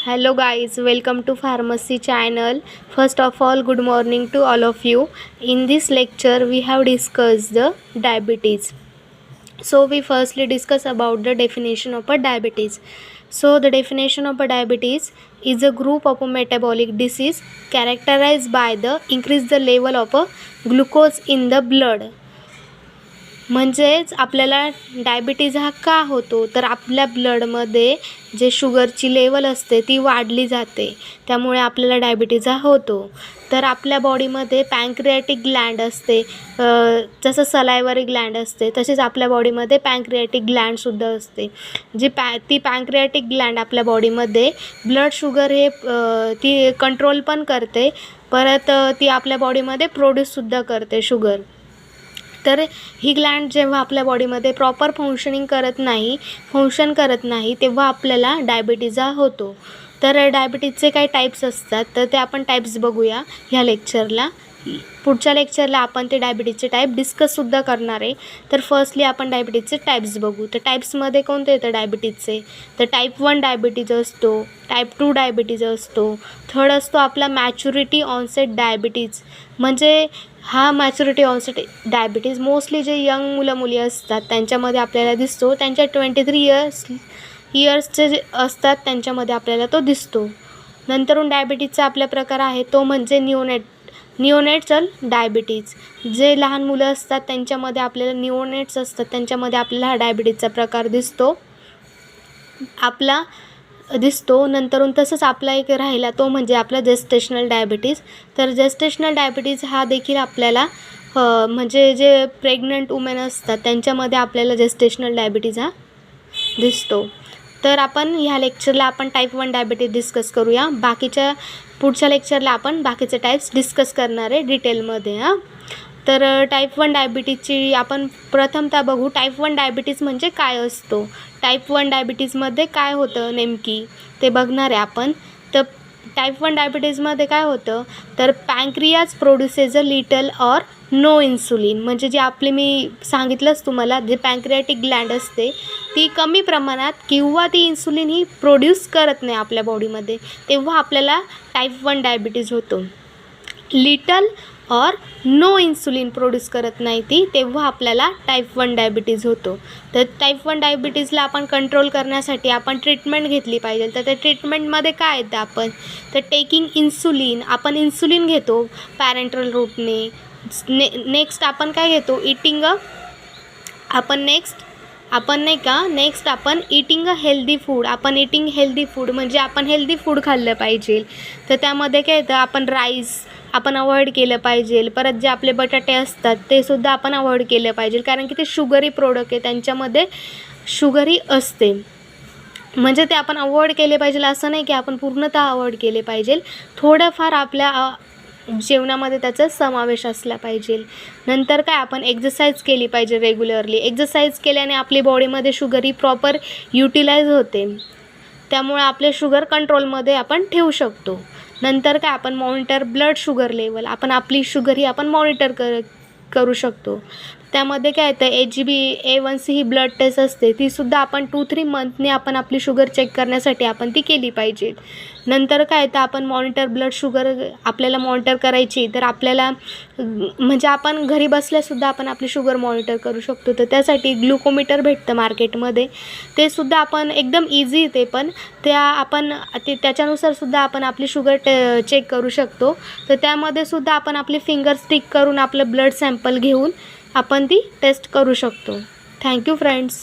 Hello guys, welcome to pharmacy channel. First of all, good morning to all of you. In this lecture we have discussed the diabetes. So we firstly discuss about the definition of a diabetes. So the definition of a diabetes is a group of a metabolic disease characterized by the increase the level of a glucose in the blood. म्हणजेच आपल्याला diabetes हा का होतो, तर आपल्या ब्लडमध्ये जे शुगरची level असते ती वाढली जाते, त्यामुळे आपल्याला डायबिटीज हा होतो. तर आपल्या बॉडीमध्ये पॅन्क्रियाटिक ग्लँड असते, जसं सलायवरी ग्लँड असते तसेच आपल्या बॉडीमध्ये पॅन्क्रियाटिक ग्लँडसुद्धा असते. ती पॅन्क्रियाटिक ग्लँड आपल्या बॉडीमध्ये ब्लड शुगर हे ती कंट्रोल पण करते, परत ती आपल्या बॉडीमध्ये प्रोड्यूससुद्धा करते शुगर. तर ही ग्लँड जेव्हा आपल्या बॉडीमध्ये प्रॉपर फंक्शन करत नाही तेव्हा आपल्याला डायबिटीज होतो. तर डायबिटीजचे काही टाईप्स असतात, तर ते आपण टाईप्स बघूया ह्या लेक्चरला. पुढच्या लेक्चरला आपण ते डायबिटीजचे टाईप डिस्कससुद्धा करणार आहे. तर फर्स्टली आपण डायबिटीजचे टाईप्स बघू. तर टाईप्समध्ये कोणते येतं डायबिटीजचे, तर टाईप 1 डायबिटीज असतो, टाईप 2 डायबिटीज असतो, थर्ड असतो आपला मॅच्युरिटी ऑनसेट डायबिटीज. म्हणजे हा मॅच्युरिटी ऑनसेट डायबिटीज मोस्टली जे यंग मुलं मुली असतात त्यांच्यामध्ये आपल्याला दिसतो. त्यांच्या 23 इयर्सचे जे असतात त्यांच्यामध्ये आपल्याला तो दिसतो. नंतरून डायबिटीजचा आपला प्रकार आहे तो म्हणजे निओनेटल डायबिटीज. जे लहान मुलं असतात त्यांच्यामध्ये आपल्याला निओनेट्स असतात त्यांच्यामध्ये आपल्याला हा डायबिटीजचा प्रकार दिसतो. नंतरून तसंच आपला एक राहिला तो म्हणजे आपला जेस्टेशनल डायबिटीज. तर जेस्टेशनल डायबिटीज हा देखील आपल्याला म्हणजे जे प्रेग्नंट वुमेन असतात त्यांच्यामध्ये आपल्याला जेस्टेशनल डायबिटीज हा दिसतो. तर आपण ह्या लेक्चरला आपण टाईप 1 डायबिटीज डिस्कस करूया. पुढच्या लेक्चरला आपण बाकीचे टाईप्स डिस्कस करणार आहे डिटेलमध्ये. तर टाईप 1 डायबिटीजची आपण प्रथमतः बघू. टाईप 1 डायबिटीज म्हणजे काय असतो, टाईप 1 डायबिटीजमध्ये काय होतं नेमकी ते बघणार आहे आपण. तर टाईप 1 डायबिटीजमध्ये काय होतं, तर pancreas produces a little or no insulin. म्हणजे जे मी सांगितलंच तुम्हाला, जे पॅन्क्रियाटिक ग्लँड असते ती कमी प्रमाणात किंवा ती इन्सुलिन ही प्रोड्यूस करत नाही आपल्या बॉडीमध्ये, तेव्हा आपल्याला टाईप 1 डायबिटीज होतो. लिटल और नो इन्सुलिन प्रोड्यूस करत नाही ती, तेव्हा आपल्याला टाईप 1 डायबिटीज होतो. तर टाईप 1 डायबिटीजला आपण कंट्रोल करण्यासाठी आपण ट्रीटमेंट घेतली पाहिजे. तर त्या ट्रीटमेंटमध्ये काय येतं तर टेकिंग इन्सुलिन, आपण इन्सुलिन घेतो पॅरेंटल रूटने. नेक्स्ट आपण काय घेतो, नेक्स्ट आपण eating a healthy food. Eating healthy food म्हणजे आपण हेल्दी फूड खाल्लं पाहिजे. तर त्यामध्ये काय येतं, आपण राईस आपण अवॉइड केलं पाहिजे. परत जे आपले बटाटे असतात ते सुद्धा आपण अवॉइड केलं पाहिजे, कारण की ते शुगरी प्रोडक्ट आहे, त्यांच्यामध्ये शुगरी असते. म्हणजे ते आपण अवॉइड केले पाहिजे असं नाही की आपण पूर्णतः अवॉइड केले पाहिजे, थोडंफार आपल्या जेवणामध्ये त्याचा समावेश असला पाहिजे. नंतर काय, आपण एक्सरसाइज केली पाहिजे रेग्युलरली. एक्सरसाइज केल्याने आपली बॉडीमध्ये शुगर ही प्रॉपर युटिलाइज होते, त्यामुळे आपले शुगर कंट्रोलमध्ये आपण ठेवू शकतो. नंतर काय, आपण मॉनिटर ब्लड शुगर लेवल, आपली शुगर ही आपण मॉनिटर करू शकतो. त्यामध्ये काय येतं, HbA1c ही ब्लड टेस्ट असते, तीसुद्धा आपण 2-3 मंथने आपण आपली शुगर चेक करण्यासाठी आपण ती केली पाहिजे. नंतर काय येतं, आपण मॉनिटर ब्लड शुगर आपल्याला मॉनिटर करायची, तर आपल्याला म्हणजे आपण घरी बसल्यासुद्धा आपण आपली शुगर मॉनिटर करू शकतो. तर त्यासाठी ग्लुकोमीटर भेटतं मार्केटमध्ये, ते सुद्धा आपण एकदम इझी, ते पण त्याच्यानुसार सुद्धा आपण आपली शुगर चेक करू शकतो. तर त्यामध्ये सुद्धा आपण आपली फिंगर स्टिक करून आपलं ब्लड सॅम्पल घेऊन आपण ती टेस्ट करू शकतो. Thank you friends.